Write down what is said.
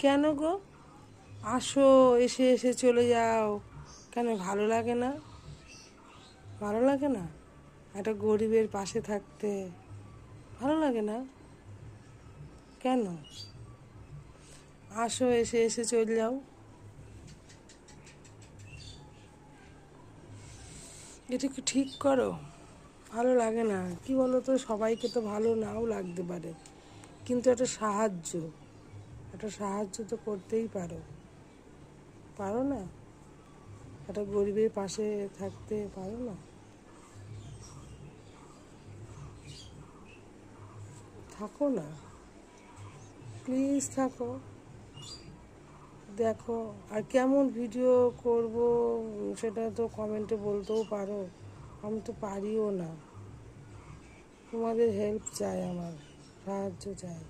কেন গো? আসো, এসে এসে চলে যাও। কেন ভালো লাগে না? ভালো লাগে না একটা গরিবের পাশে থাকতে? ভালো লাগে না কেন? আসো, এসে এসে চলে যাও। এটা কি ঠিক করো? ভালো লাগে না কি বলো তো? সবাইকে তো ভালো নাও লাগতে পারে, কিন্তু একটা সাহায্য তো করতেই পারো। পারো না? একটা গরিবের পাশে থাকতে পারো না? থাকো না, প্লিজ থাকো। দেখো, আর কেমন ভিডিও করব সেটা তো কমেন্টে বলতেও পারো। আমি তো পারিও না। তোমাদের হেল্প চাই, আমার সাহায্য চাই।